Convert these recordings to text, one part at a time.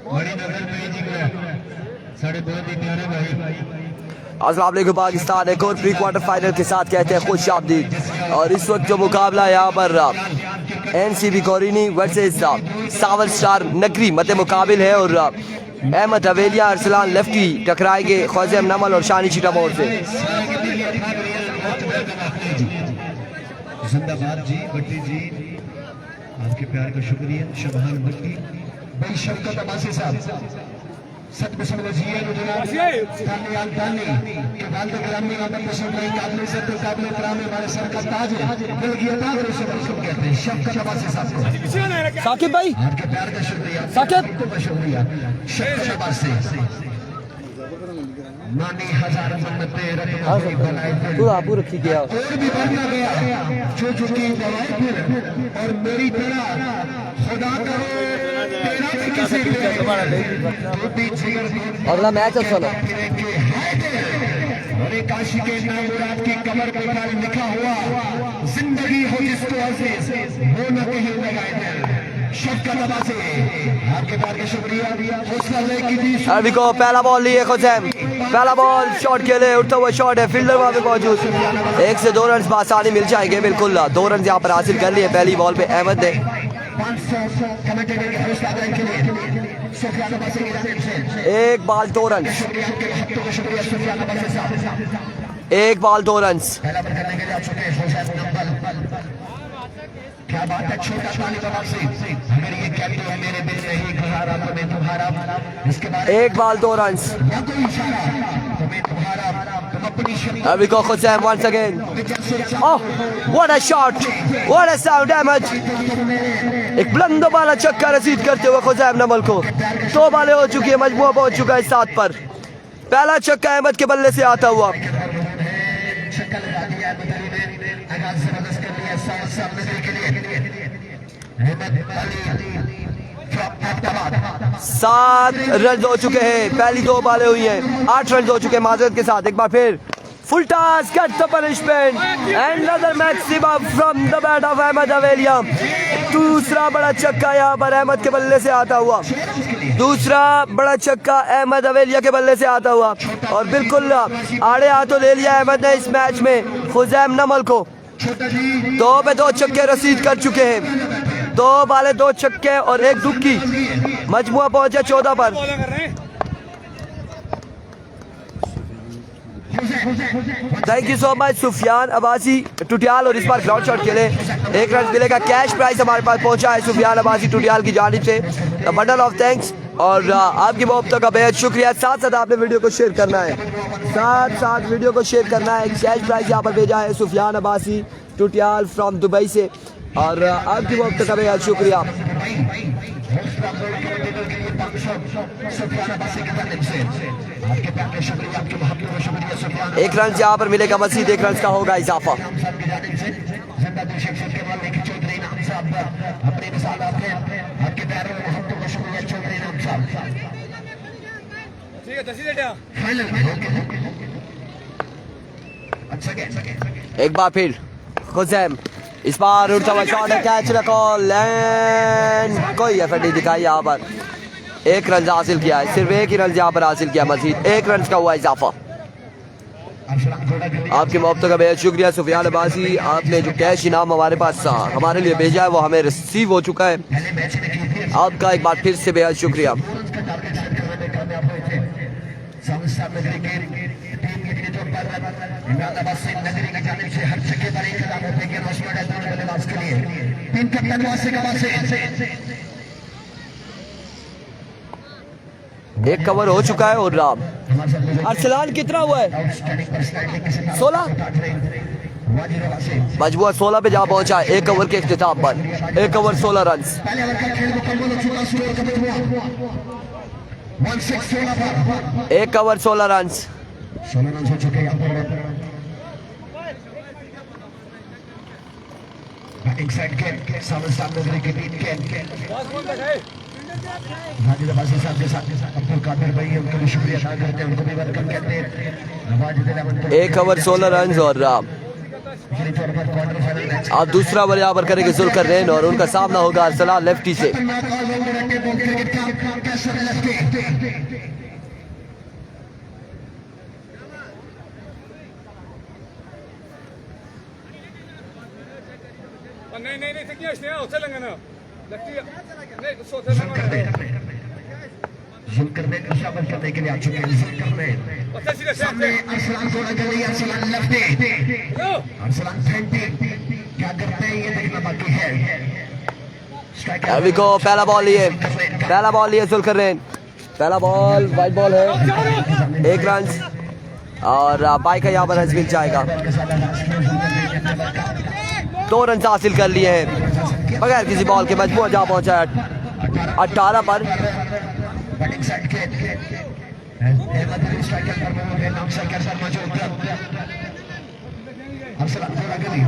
बड़ी नजर में जिगरा साढ़े बहुत ही प्यारे भाई। अस्सलाम वालेकुम पाकिस्तान एक और प्री क्वार्टर फाइनल के साथ कहते हैं खुश आमदीद। और इस वक्त जो मुकाबला यहाँ पर NCB कोरिनी वर्सेस सावर स्टार नगरी मध्य मुकाबिल है और अहमद हवेलिया अरसलान लेफ्टी टकराएंगे ख्वाज़ेम नमल और शानी चिटामोर से। जिंदाबाद जी भट्टी जी, आपके प्यार का शुक्रिया। शबहान भट्टी भाई, शफकत अब्बासी साहब सत बसम वजीर तानियाल तानी के बाल के ग्राम में आदम बसम भाई काबिल से तो काबिल कराम हमारे सर का ताज है दिल की अता और उसे बरकत कहते हैं। शफकत अब्बासी साहब को साकिब भाई, आपके प्यार का शुक्रिया। साकिब को शुक्रिया। शफकत अब्बासी मानी हजार मन्नतें रखना बनाए तू आपू रखी गया और भी बढ़ना गया जो झुकी दवाई फिर और मेरी तरह खुदा करे तेरा भी किसी अगला मैच है चलो। अरे काशी के नाम मुराद की कमर पे लिखा हुआ जिंदगी हो जिसको अजीज वो न कहीं लगाए दिल। शफकत अब्बासी आपके प्यार का शुक्रिया। हौसला लेके अभी को पहला बॉल लिए ख्वाज़ेम, पहला बॉल शॉट के लिए उठता हुआ शॉट है, फील्डर वहां पे मौजूद। 1 से 2 रन आसानी मिल जाएंगे। बिल्कुल 2 रन यहाँ पर हासिल कर लिए पहली बॉल पे अहमद ने। 1 बॉल 2 रन, 1 बॉल 2 रन। क्या बात है, छोटा ताली बाबा से अगर ये कहते हैं मेरे दिल नहीं गुजारा तो मैं तुम्हारा, इसके बाद 1 बॉल 2 रन। या कोई इशारा तो मैं तुम्हारा, तुम अपनी शरीर अभी को ख्वाज़ेम once again, oh what a shot, what a sound damage। एक बुलंद वाला छक्का रसीद करते हुए ख्वाज़ेम नमल को 2 बालें हो चुकी है, मजमुआ पहुंच चुका है 7 पर। पहला छक्का अहमद के बल्ले से आता हुआ। छक्का लगा दिया आगाज जबरदस्त कर लिया सामने के लिए। 7 रन हो चुके हैं, पहली 2 बालें हुई हैं, 8 रन हो चुके हैं माजरत के साथ। एक बार फिर full toss, cut the punishment and another maximum from the bat of Ahmad Haveliya. दूसरा बड़ा छक्का यहाँ पर अहमद के बल्ले से आता हुआ, दूसरा बड़ा छक्का अहमद हवेलिया के बल्ले से आता हुआ और बिल्कुल आड़े हाथों ले लिया अहमद ने इस मैच में ख्वाज़ेम नमल को। 2 पे 2 छक्के रसीद कर चुके हैं, 2 बाले 2 छक्के और 1 दुक्की, मजमुआ पहुंचा 14 पर। Thank you so much Sufiyan Abbasi Tutiyal. और इस बार ग्राउंड शॉट के लिए 1 रन मिलेगा। कैश प्राइस हमारे पास पहुंचा है सुफियान अब्बासी टुटियाल की जानिब से, बंडल ऑफ थैंक्स और आपकी मोहब्बत का बेहद शुक्रिया। साथ साथ आपने वीडियो को शेयर करना है, साथ साथ वीडियो को शेयर करना है। कैश प्राइस यहाँ पर भेजा है सुफियान अब्बासी टुटियाल फ्रॉम दुबई से और आपकी मोहब्बत का बेहद शुक्रिया। 1 रन यहाँ पर मिलेगा मजीद, 1 रन का होगा इजाफा। एक बार फिर ख्वाज़ेम, इस बार उड़ता हुआ शॉट है, कैच रखो लैंड, कोई एफर्ट नहीं दिखाई यहाँ पर। 1 रन हासिल किया है, सिर्फ 1 ही रन यहाँ पर हासिल किया, मजीद 1 रन का हुआ इजाफा। आपकी मोहब्बत का बेहद शुक्रिया सुफियान अब्बासी। आपने जो कैश इनाम हमारे पास हमारे लिए भेजा है वो हमें रिसीव हो चुका है। आपका एक बार फिर से बेहद शुक्रिया। एक कवर हो चुका है और अरसलान कितना हुआ है? 16, मजबूर 16 पे जा पहुंचा है 1 ओवर के इख्तिताम पर। 1 ओवर 16 रन। 1 over 16 run. एक ओवर 16 रन और अब दूसरा ओवर यहाँ पर करेंगे जुल्करनैन और उनका सामना होगा अरसलान लेफ्टी से। जुल्करनैन शामिल करने के लिए आ चुके हैं। जुल्करनैन सामने अरसलान को लगा लिया, अरसलान लेफ्टी, अरसलान फेंटी, क्या करते हैं ये देखना बाकी है। अभी को पहला बॉल लिए जुल्करनैन, पहला बॉल वाइड बॉल है, 1 रन और बाई का यहाँ पर रन मिल जाएगा। 2 रन हासिल कर लिए हैं बगैर किसी बॉल के। मजमूआ जहाँ पहुंचा है 18 पर। बैटिंग साइड के अहमद अली स्ट्राइकर पर मौजूद है, नाम स्ट्राइकर पर मौजूद है। अरसलान थोड़ा गली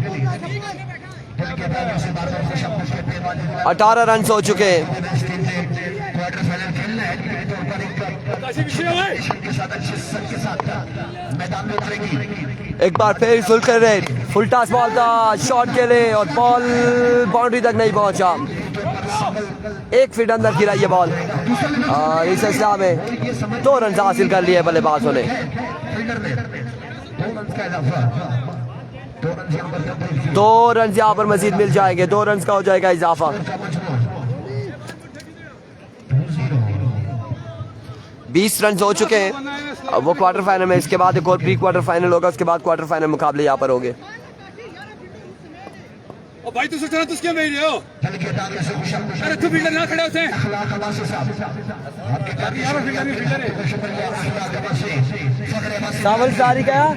दिल के पैरों से बार-बार खुश अपने करने वाले 18 रन हो चुके हैं। क्वार्टर फाइनल खेलना है के साथ अच्छे सर के साथ मैदान में उतरेगी। एक बार फिर जुल्करनैन फुल टॉस बॉल था शॉट के लिए और बॉल बाउंड्री तक नहीं पहुंचा, 1 फीट अंदर गिरा ये बॉल और इस सिलसिला में 2 रन हासिल कर लिए बल्लेबाजों ने। 2 रन यहाँ पर मजीद मिल जाएंगे, 2 रन का हो जाएगा इजाफा। 20 रन हो चुके हैं। अब वो क्वार्टर फाइनल में, इसके बाद एक और प्री क्वार्टर फाइनल होगा, उसके बाद क्वार्टर फाइनल मुकाबले यहाँ पर होंगे। भाई तू सोच रहा तू उसके में ही हो, अरे तू फील्डर ना खड़ा उसे सावल सारी का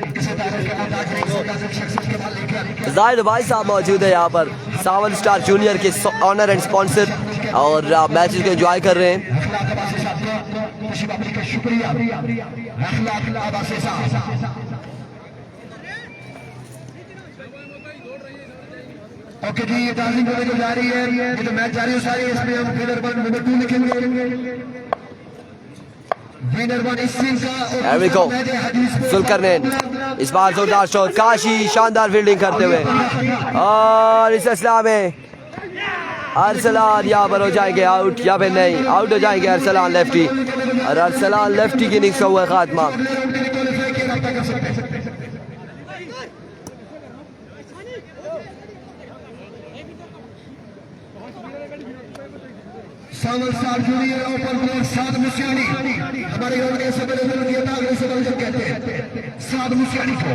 जाहिद भाई साहब मौजूद है यहाँ पर, सावल स्टार जूनियर के ऑनर एंड स्पॉन्सर और मैचेस को एंजॉय कर रहे हैं। ओके जी, ये डार्लिंग को लेकर जा रही है, ये तो मैच जारी है सारी, इसमें हम विनर वन नंबर 2 लिखेंगे। विनर वन इस सीन का जुल्करनैन इस बार जोरदार शॉट, काशी शानदार फील्डिंग करते हुए और इस सिलसिला में अरसलान यहाँ पर हो जाएंगे आउट या फिर नहीं, आउट हो जाएंगे अरसलान लेफ्टी और अरसलान लेफ्टी की इनिंग्स का हुआ खात्मा। सावल स्टार जूनियर ओपन प्लेयर साद मुसियानी, हमारे ऑडियंस से बड़े बड़े तागड़े से बड़े कहते हैं साद मुसियानी को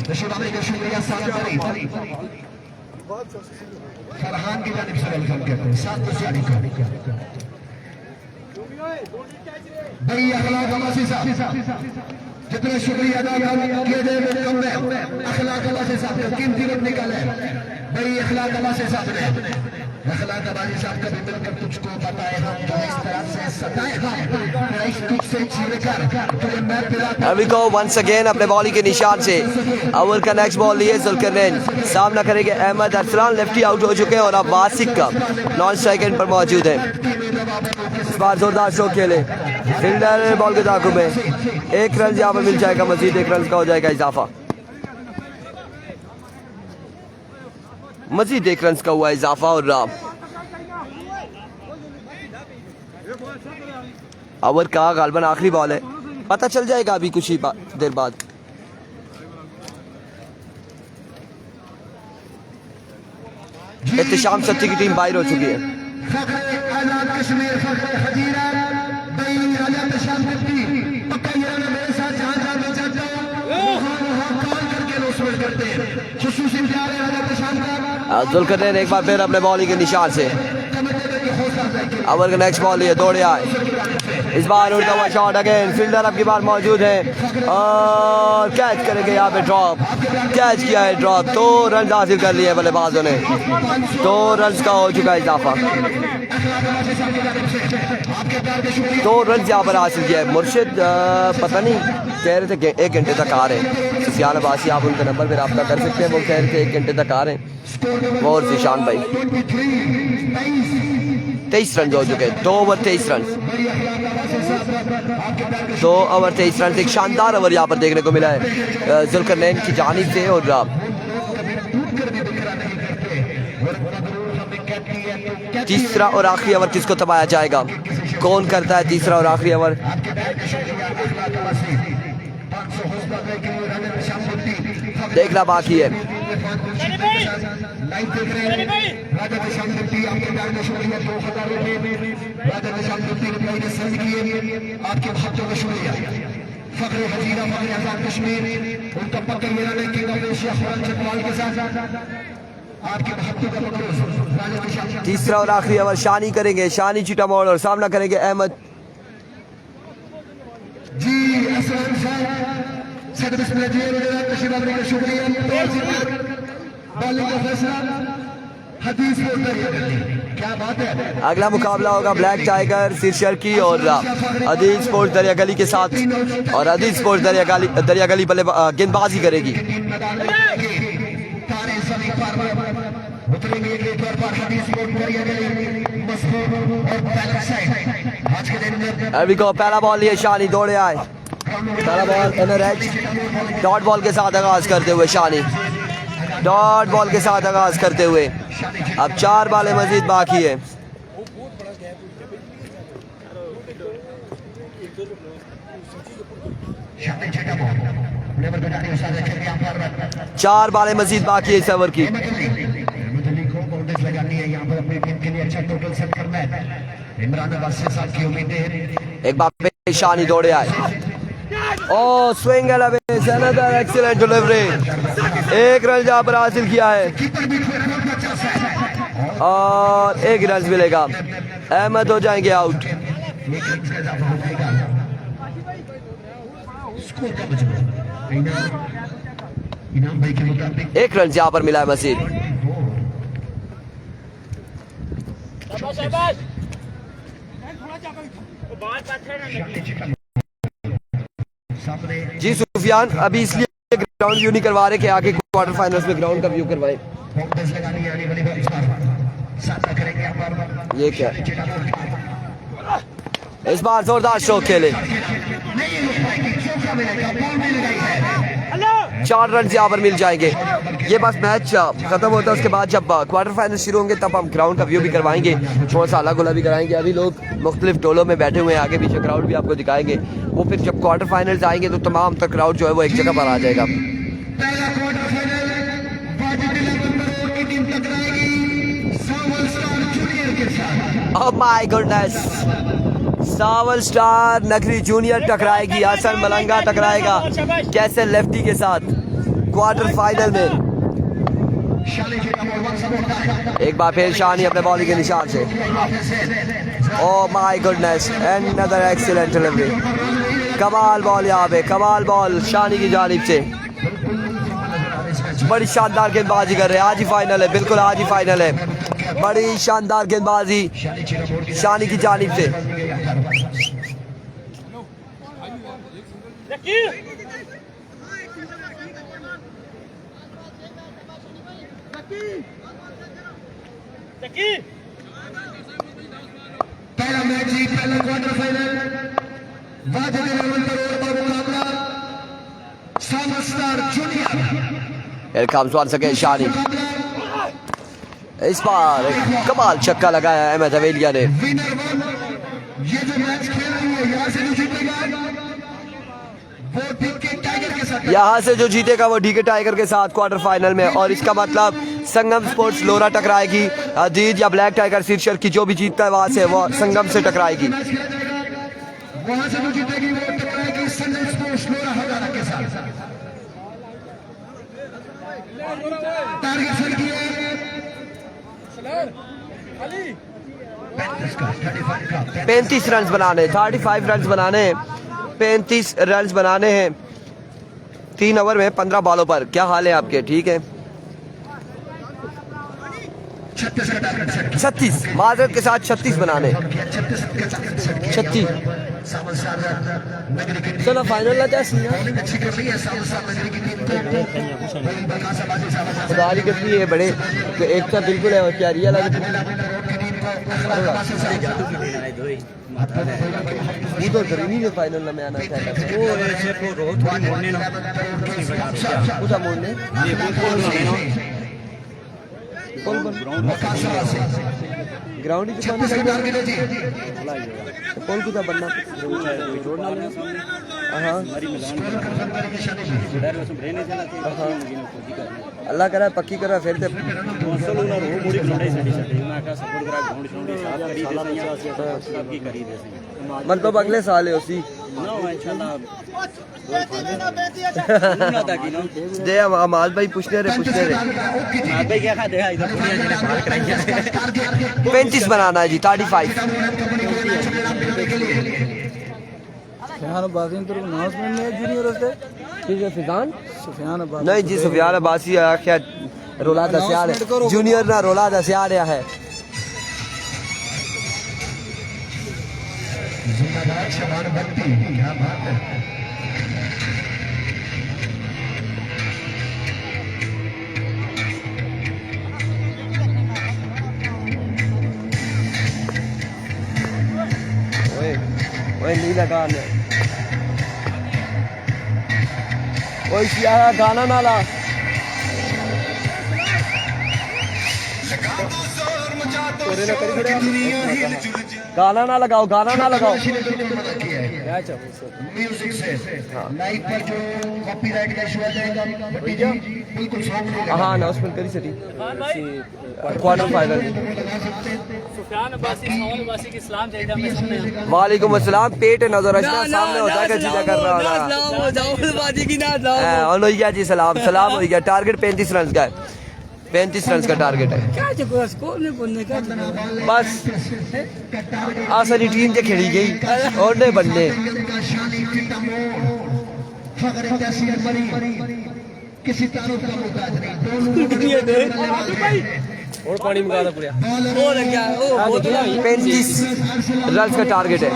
नशीबानी का शुक्रिया। साद भाई फरहान की जानिब से वेलकम कहते हैं साद मुसियानी को। भाई अखलाक अब्बासी साहब जितने शुक्रिया अदा किए गए वेलकम में अखलाक अब्बासी साहब का कीमती वक्त निकाले। भाई अखलाक अब्बासी साहब ने अखलाक अब्बासी साहब कभी मिलकर तुझको बताए हम तो इस तरह से सताए हम इस तुझसे छीनकर तुझे मैं पिलाता। अभी को वंस अगेन अपने बॉलिंग के निशान से ओवर का नेक्स्ट बॉल लिए जुल्करनैन, सामना करेंगे अहमद अरसलान, लेफ्टी आउट हो चुके हैं और अब वासिक का नॉन स्ट्राइक एंड पर मौजूद है। इस बार जोरदार शो खेले फील्डर बॉल के दाखिल में 1 रन यहाँ पर मिल जाएगा, मजीद 1 रन का हो जाएगा इजाफा, मजीद 1 रन का हुआ इजाफा और ओवर का गालबन आखिरी बॉल है, पता चल जाएगा अभी कुछ ही देर बाद। इत्तेशाम सत्ती की टीम बाहर हो चुकी है। जुल्करनैन एक बार फिर अपने बॉलिंग के निशान से ओवर का नेक्स्ट बॉल ये दौड़े आए, इस बार उड़ता हुआ शॉट अगेन, फील्डर अब की बार मौजूद है और कैच करेंगे यहाँ पे, ड्रॉप कैच किया है, ड्रॉप 2 रन हासिल कर लिए बल्लेबाजों ने, 2 रन का हो चुका है इजाफा, 2 रन यहाँ पर हासिल किया है। मुर्शिद पता नहीं कह रहे थे 1 घंटे तक आ रहे हैं, सुफियान अब्बासी आप उनके नंबर पर रब्ता कर सकते हैं, वो कह रहे थे 1 घंटे तक आ रहे हैं। वो और जीशान भाई 23 रन हो चुके हैं, 2 ओवर 23 रन, 2 ओवर 23 रन। एक शानदार ओवर यहाँ पर देखने को मिला है जुल्करनैन की जानिब से और तीसरा और आखिरी ओवर किसको दबाया जाएगा, कौन करता है तीसरा और आखिरी ओवर। देखना बाकी है। आपके भक्तों का शुक्रिया। फख्र हजीरा फख्र आजाद कश्मीर उनका पकड़ मेरा किंग ऑफ एशिया खुरान चकवाल के साथ आपके भक्तों का पकड़। तीसरा और आखिरी ओवर शानी करेंगे, शानी चिटामोड़ और सामना करेंगे अहमद जी असलम साहब। सदर बिस्मिल्लाह जी तशरीफ लाने का शुक्रिया। बॉलिंग का फैसला हदीस को क्या बात है। अगला मुकाबला होगा ब्लैक टाइगर सिरशर की और अदील स्पोर्ट्स दरिया गली के साथ, और अदील स्पोर्ट्स दरिया गली गेंदबाजी करेगी। अभी को पहला बॉल लिए शानी दौड़े आए, पहला बॉल एनआरएच डॉट बॉल के साथ आगाज करते हुए शानी डॉट बॉल के साथ आगाज करते हुए। अब 4 बालें मजीद बाकी है। चार बालें मजीद बाकी है इस ओवर की। एक बार फिर शानी दौड़े आए। Oh, swing and a miss, another excellent delivery. एक रन जहाँ पर हासिल किया है और एक रन मिलेगा। अहमद हो जाएंगे आउट। एक रन यहाँ पर मिला है मजीद। जी सुफियान, अभी इसलिए ग्राउंड व्यू नहीं करवा रहे कि आगे क्वार्टर फाइनल्स में ग्राउंड का व्यू करवाएं। ये क्या इस बार जोरदार स्ट्रोक खेले। 4 रन यहाँ पर मिल जाएंगे। ये बस मैच खत्म होता है, उसके बाद जब क्वार्टर फाइनल शुरू होंगे तब हम ग्राउंड का व्यू भी करवाएंगे, थोड़ा सा अलग गुला भी कराएंगे। अभी लोग मुख्तलिफ टोलों में बैठे हुए हैं, आगे पीछे क्राउड भी आपको दिखाएंगे। वो फिर जब क्वार्टर फाइनल्स आएंगे तो तमाम तक क्राउड जो है वो एक जगह पर आ जाएगा। Oh my goodness, Sawal star नगरी जूनियर टकराएगी, हसन मलंगा टकराएगा कैसे लेफ्टी के साथ क्वार्टर फाइनल में। एक बार फिर शानी अपने बॉलिंग के निशान से। Oh my goodness, another excellent delivery. कमाल बॉल यहाँ पे, कमाल बॉल शानी की जानिब से। बड़ी शानदार गेंदबाजी कर रहे हैं। आज ही फाइनल है, बिल्कुल आज ही फाइनल है। बड़ी शानदार गेंदबाजी शानी की जानिब से। पहला मैच ही पहला क्वार्टर फाइनल वाजिद लेवल पर मुकाबला Sawal star junior. Here comes once again Shani. इस बार कमाल छक्का लगाया अहमद हवेलिया ने। ये जो मैच खेल रही है यहाँ से जो जीतेगा वो डीके टाइगर के साथ, यहाँ से जो जीतेगा वो डीके टाइगर के साथ क्वार्टर फाइनल में। और इसका मतलब संगम स्पोर्ट्स लोरा टकराएगी, अजीत या ब्लैक टाइगर शीर्षक की जो भी जीतता है वहां से वो संगम से टकराएगी। वहां से जो जीतेगी वो टकराएगी संगम स्पोर्ट्स लोरा हजारा के साथ। टारगेट सेट किया 35 रन बनाने, 35 रन बनाने, 35 रन बनाने हैं 3 ओवर में 15 बॉलों पर। क्या हाल है आपके? ठीक है। 36 माजरत के साथ 36 बनाने, 36 चलो फाइनल खुदारी कितनी है बड़े, एक तो बिल्कुल है और क्या रियल तो गर्मी में फाइनल में आना चाहता है। ग्राउंड ही छत्तीस का टारगेट है जी कौन कुछ बनना हाँ अल्लाह करा पक्की करा फिर ते मतलब अगले साल है उसी दे अमाल भाई पूछने रहे 35 बनाना है जी 35 नहीं जी सुफियान अब्बासी आखिया रोला दसियार जूनियर ना रोला दसियार है जिंदाबाद शबान भट्टी क्या बात है ओए नीला गाना ओए सियारा गाना नाला गाना ना लगाओ गाना ना लगाओ म्यूजिक से लाइव पर जो कॉपीराइट का इशू आ जाएगा भट्टी जी बिल्कुल सॉन्ग नहीं हाँ ना उसमें करी सटी क्वार्टर फाइनल वालेकुम अस्सलाम पेट नजर अशना सामने होता है चीजा कर रहा है और हो गया जी सलाम सलाम हो गया टारगेट 35 रन का है 35 रन का टारगेट है बस आसानी टीम से खेली गई और नहीं बनने किसी तारुफ का मुताज नहीं और पानी मंगा दो पूरा 35 रन का टारगेट है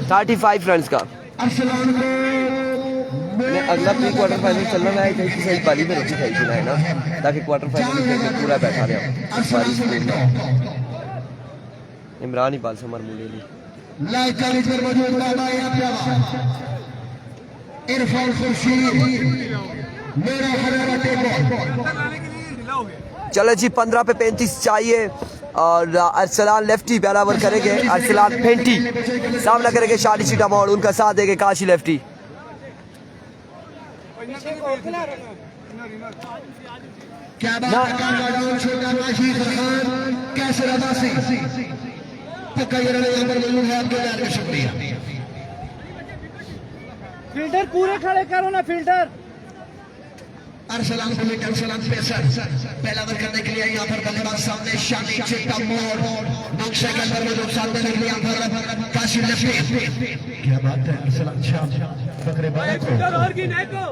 35 रन का अगला प्री क्वार्टर फाइनल चलना है कहीं सही पाली में रोटी खाई है ना ताकि क्वार्टर फाइनल में पूरा बैठा रहे इमरान ही बाल से मर मुलेली इरफान खुर्शीद मेरा हरियाणा टेबल चलो जी 15 पे 35 चाहिए और अरसलान लेफ्टी पहला ओवर करेंगे अरसलान फेंटी सामना करेंगे शादी सीटा मोड़ उनका साथ देंगे काशी लेफ्टी क्या बात कैसे रबासी शुक्रिया फिल्टर पूरे खड़े करो ना filter Arsalan bullet Arsalan pacer पहला ओवर करने के लिए यहाँ पर बल्लेबाज सामने शानी चिट्टा मोड़ नक्शे के अंदर मौजूद साथ देने के लिए यहाँ पर काशी लेफ्टी क्या बात है अरसलान शाह फकरे बाला को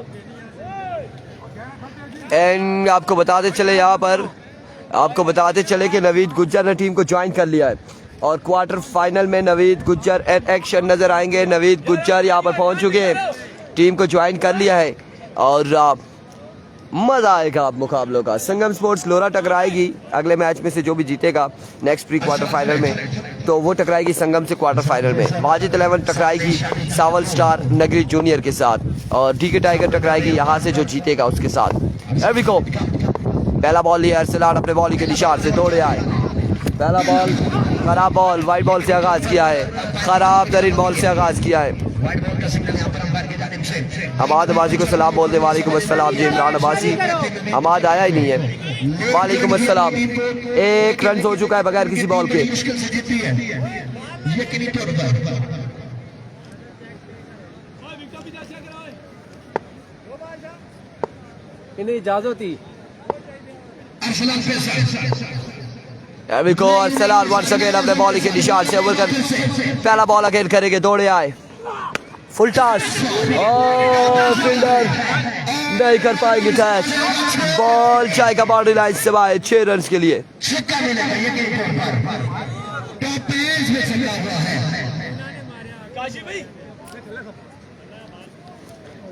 एंड आपको बताते चले यहाँ पर आपको बताते चले कि नवीद गुज्जर ने टीम को ज्वाइन कर लिया है और क्वार्टर फाइनल में नवीद गुज्जर एंड एक्शन नजर आएंगे नवीद गुज्जर यहाँ पर पहुंच चुके हैं टीम को ज्वाइन कर लिया है और मजा आएगा आप मुकाबलों का संगम स्पोर्ट्स लोरा टकराएगी अगले मैच में से जो भी जीतेगा नेक्स्ट प्री क्वार्टर फाइनल में तो वो टकराएगी संगम से क्वार्टर फाइनल में वाजिद 11 टकराएगी सावल स्टार नगरी जूनियर के साथ और डीके टाइगर टकराएगी यहाँ से जो जीतेगा उसके साथ एविको पहला बॉल लिया अरसलान अपने बॉल के निशान से दौड़े आए पहला बॉल खराब बॉल वाइट बॉल से आगाज किया है खराब तरीन बॉल से आगाज किया है हमाद अब्बासी को सलाम बोल दे वालेकुम अस्सलाम जी इमरान अब्बासी हमाद आया ही नहीं है वालेकुम अस्सलाम 1 रन हो चुका है बगैर किसी बॉल के इन्हें इजाजत थी अरसलान वंस अगेन अपने बॉल के निशान से ओवर कर पहला बॉल अगेन करेंगे दौड़े आए फुल टॉस फील्डर नहीं कर पाएंगे कैच बॉल जाएगा बाउंड्री लाइन से बाहर 6 रन के लिए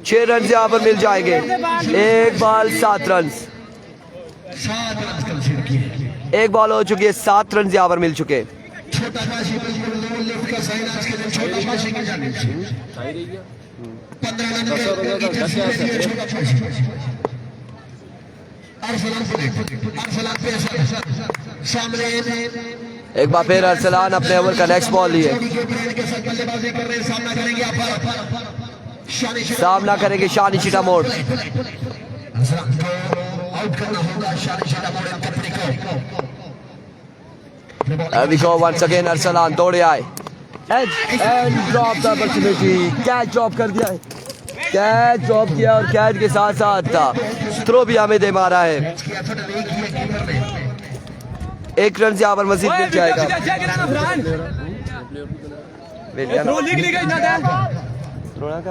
6 रन यहाँ पर मिल जाएंगे 1 बॉल 7 रन 1 बॉल हो चुकी है 7 रन यहाँ पर मिल चुके एक बार फिर अरसलान अपने ओवर का नेक्स्ट बॉल लिए, सामना करेंगे शानी चिटामोड़। अभी को वंस अगेन अरसलान दौड़े आए and drop the opportunity, catch drop कर दिया है, कैच ड्रॉप किया और कैच के साथ साथ थ्रो भी हमें दे मारा है। एक रन यहाँ पर मजीद मिल जाएगा। थ्रोना का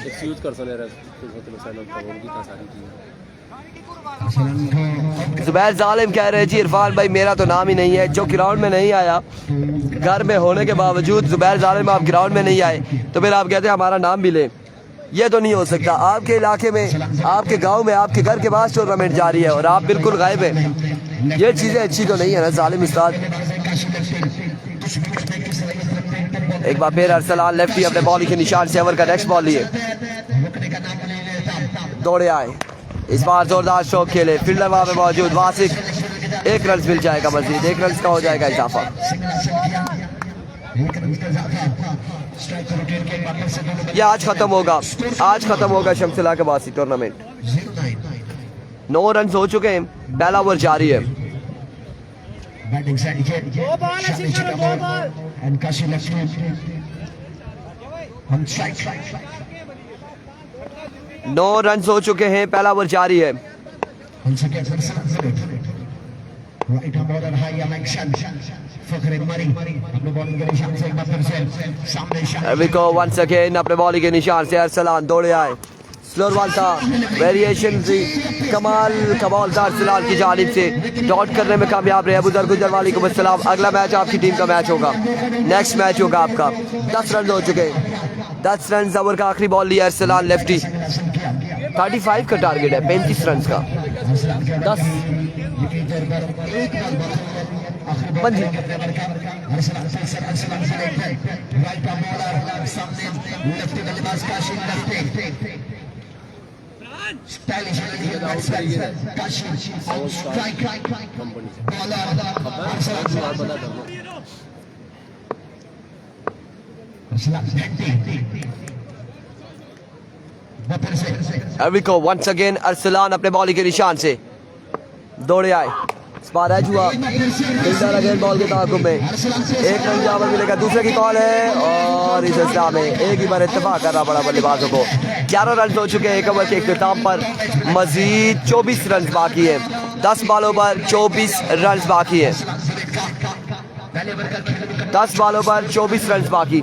एक्सक्यूज कर सकते हैं उनकी सारी चीज़ें। जुबैर जालिम कह रहे जी इरफान भाई मेरा तो नाम ही नहीं है, जो ग्राउंड में नहीं आया, घर में होने के बावजूद जुबैर जालिम आप ग्राउंड में नहीं आए तो फिर आप कहते हैं हमारा नाम भी लें, ये तो नहीं हो सकता। आपके इलाके में, आपके गांव में, आपके घर के पास टूर्नामेंट जारी है और आप बिल्कुल गायब हैं, ये चीज़ें अच्छी तो नहीं है ना जालिम उस्ताद। एक बार फिर अरसलान लेफ्टी अपने बॉलिंग के निशान से ओवर का नेक्स्ट बॉल लिए, दौड़े आए, इस बार जोरदार स्ट्रोक खेले, फील्डर वहां पे मौजूद, वासिक, एक रन मिल जाएगा, मजीद एक रन का हो जाएगा इजाफा। यह आज खत्म होगा, आज खत्म होगा शमसिला के बासी टूर्नामेंट। 9 रन हो चुके हैं, पहला ओवर जारी है। नौ रन हो चुके हैं, पहला ओवर जारी है। अभी को वंस अगेन अपने बॉलिंग के निशान से अरसलान दौड़े आए, स्लोर बॉल था, वेरिएशन थी, कमाल का बॉल था अरसलान की जानिब से, डॉट करने में कामयाब रहे। अबूजर गुजर वालेकुम अस्सलाम। अगला मैच आपकी टीम का मैच होगा, नेक्स्ट मैच होगा आपका। 10 रन हो चुके, 10 रन ओवर का आखिरी बॉल लिया अरसलान लेफ्टी। 35 का टारगेट है, 35 रन का। 10 अभी को वंस अगेन अरसलान अपने बॉलिंग के निशान से दौड़े आए, स्पारैज हुआ, फिल्डर अगेन बॉल के ताक़ुब में, एक रन जावर मिलेगा, दूसरे की कॉल है और इस सिलसिला में एक ही बार इत्तेफाक करना पड़ा बल्लेबाजों को। 11 रन हो चुके हैं एक ओवर के इख्तिताम पर, मजीद 24 रन बाकी है, 10 बॉलों पर 24 रन बाकी है, 10 बॉलों पर 24 रन बाकी,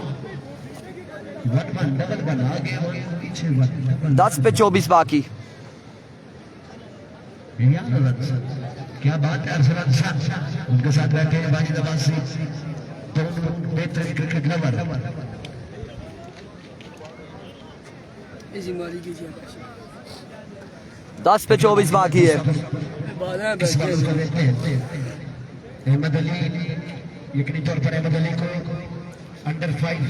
10 पे 24 बाकी। क्या बात है अरसलान साहब, उनके साथ बैठे हैं बाजी नवाज़ी, तो बेहतरीन क्रिकेट लवर। 10 पे 24 बाकी है। अहमद अली, यकीनी तौर पर अहमद अली को अंडर 5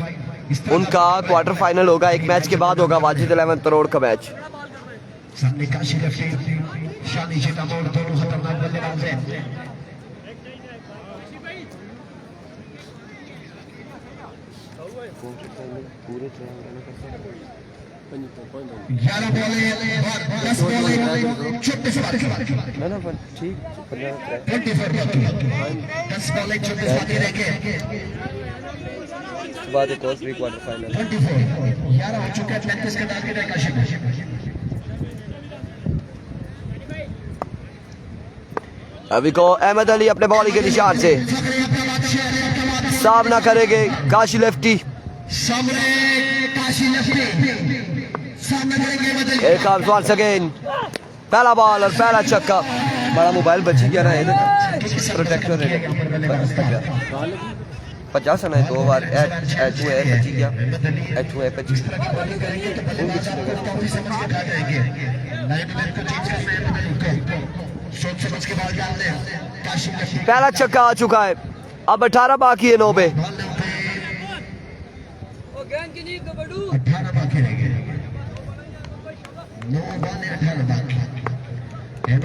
उनका क्वार्टर फाइनल होगा, एक मैच के बाद होगा वाजिद 11 करोड़ का मैच। सामने काशी लफ्टी, शानी चिटामोड़, दोनों खतरनाक बल्लेबाज हैं। ग्यारह बॉलें और 10 बॉलें छोटे से ठीक 10 बॉलें छोटे से रह गए, बाद एक और क्वार्टर फाइनल 24 11 हो चुका है, 35 का टारगेट है काशी। अभी को अहमद अली अपने बॉलिंग के निशान से सामना करेंगे काशी लेफ्टी, एक वंस अगेन, पहला बॉल और पहला छक्का। बड़ा मोबाइल बची गया ना, प्रोटेक्टर 50 है 2 बार बची गया, पहला छक्का आ चुका है, अब 18 बाकी है 9 पे। 18 बाकी रह गए, 9 बॉल 18 बाकी,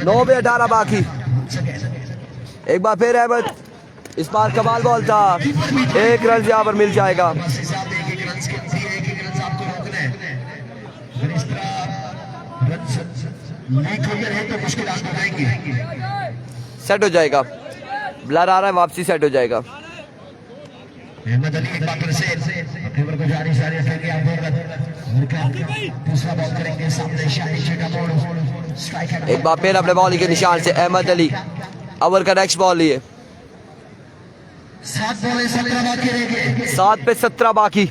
9 में 18 बाकी। एक बार फिर अहमद, इस बार कमाल बॉल था, 1 रन यहाँ पर मिल जाएगा। एक एक रन आपको रोकना है, अगर इस तरह रन लीक होते रहे तो मुश्किल आपको आएंगे। सेट हो जाएगा, ब्लर आ रहा है, वापसी सेट हो जाएगा। अहमद अली एक बार फिर से फेवर को जारी रखेंगे, आप दूसरा बॉल करेंगे सामने शाहिद चिटामोड़, स्ट्राइकर एक बार फिर अपने बॉलिंग के निशान से अहमद अली ओवर का नेक्स्ट बॉल लिए। 7 बॉलें 17 बाकी रह गए, 7 पे 17 बाकी,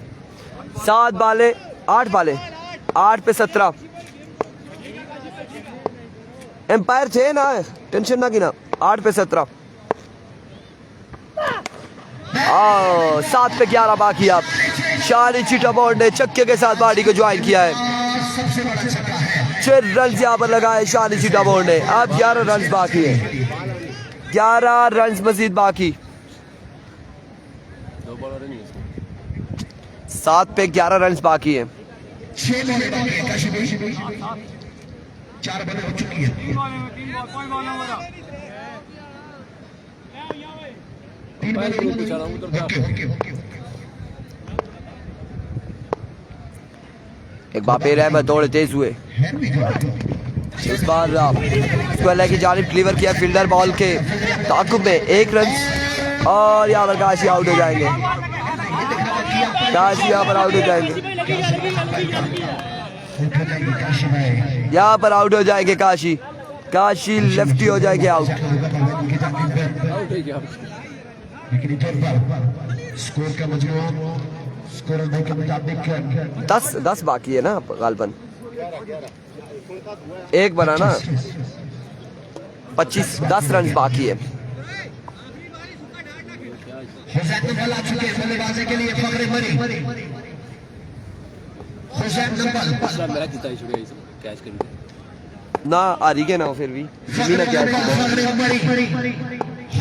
7 बाले 8 बाले, 8 पे 17। एम्पायर थे ना, टेंशन ना की ना। 8 पे 17, 7 पे 11 बाकी। अब शाहिद चिटामोड़ ने छक्के के साथ पार्टी को ज्वाइन किया है। सबसे बड़ा छक्का है, 6 रन यहाँ पर लगाए शाहिद चिटामोड़ ने। अब 11 रन बाकी है, 11 रन मजीद बाकी। 2 बॉलर नहीं है इसमें। 7 पे 11 रन बाकी है। 6 बॉलें बाकी है, काशी भाई 4 बॉलें हो चुकी है, 3 बॉलें पूछा रहा हूँ उधर ओके ओके ओके। एक बार फिर अहमद थोड़े तेज हुए। इस बार स्क्वायर की जानिब डिलीवर किया फील्डर बॉल के ताकुब में, 1 रन। और यहाँ पर काशी आउट हो जाएंगे, काशी यहाँ पर आउट हो जाएंगे, यहाँ पर आउट हो जाएंगे काशी। काशी लेफ्टी हो जाएंगे आउट। आउट है क्या? लेकिन तौर पर स्कोर का मजमूआ स्कोर के मुताबिक 10 बाकी है ना गालबन, 1 बना ना, 25 10 रन बाकी है। हुसैन नंबल आ चुके हैं बल्लेबाजी के लिए, फखरे मरी हुसैन नंबल पिछला मैच जीता ही छोड़िया इसे कैच करके। ना आ रही के ना फिर भी ना क्या, फखरे मरी,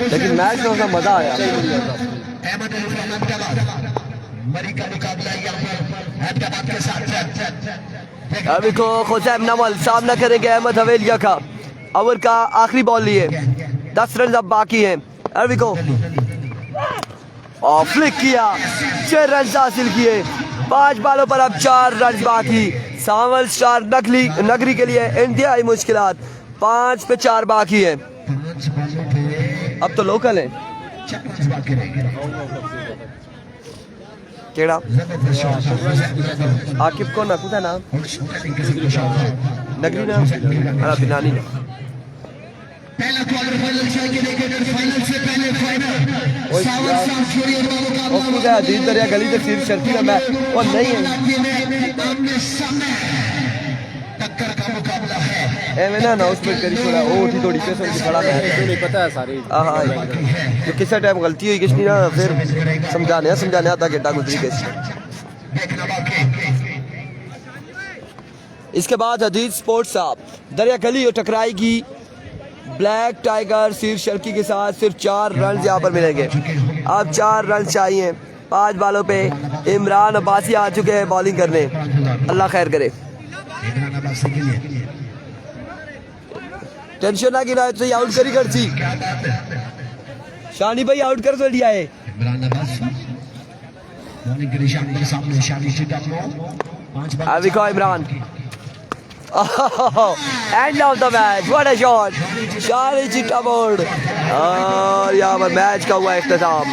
लेकिन मैच में उसका मजा आया। अहमद अली फ्रॉम अहमदाबाद, मरी का मुकाबला यहाँ पर अहमदाबाद के साथ। अभी को हुसैन नवल सामना करेंगे अहमद हवेलिया का। ओवर का आखिरी बॉल लिए, 10 रन अब बाकी हैं। अभी को और फ्लिक किया, 6 रन हासिल किए। 5 बालों पर अब 4 रन बाकी। सावल स्टार नगरी के लिए इंतहाई मुश्किलात। 5 पे 4 बाकी है। 5 बॉलों पे अब तो लोकल है 4 रन बाकी रह गए। केड़ा जबरदस्त शॉट, आकिब को ना कुछ नाम आउटस्टैंडिंग किस्म का शॉट है। नगरी नाम अरे बिनानी ना। पहला क्वार्टर फाइनल खेल के देखे, फाइनल से पहले फाइनल सावन साहब छोड़िए मुकाबला और खुद है दिन दरिया गली तो सिर्फ शर्ती ना मैं और नहीं है आमने सामने टक्कर का मुकाबला है। ए मैं ना उसमें करी थोड़ा ओ उठी थोड़ी पैसों की खड़ा है। तो नहीं पता है सारी। हाँ जो किसी टाइम गलती हुई किसी ना फिर समझाने आता घंटा गुजरी कैसे। देखना बाकी इसके बाद हदीद स्पोर्ट्स साहब दरिया गली और टकराएगी ब्लैक टाइगर सिर शर्की के साथ। सिर्फ 4 रन यहाँ पर मिलेंगे। अब 4 रन चाहिए। 5 बालों पे इमरान अब्बासी आ चुके हैं बॉलिंग करने। अल्लाह खैर करे। इमरान अब्बासी के लिए टेंशन ना गिरा तो आउट करी कर सी क्या बात है, शानी भाई आउट कर तो लिया है। इमरान अब्बासी बॉलिंग के निशान पर सामने शाहिद चिटामोड़ 5 बॉल। अभी को Imran end of the match, what a shot Shahid Chitamor. और यहाँ पर मैच का हुआ इख्तिताम।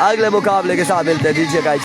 अगले मुकाबले के साथ मिलते हैं। दीजिए गाइस।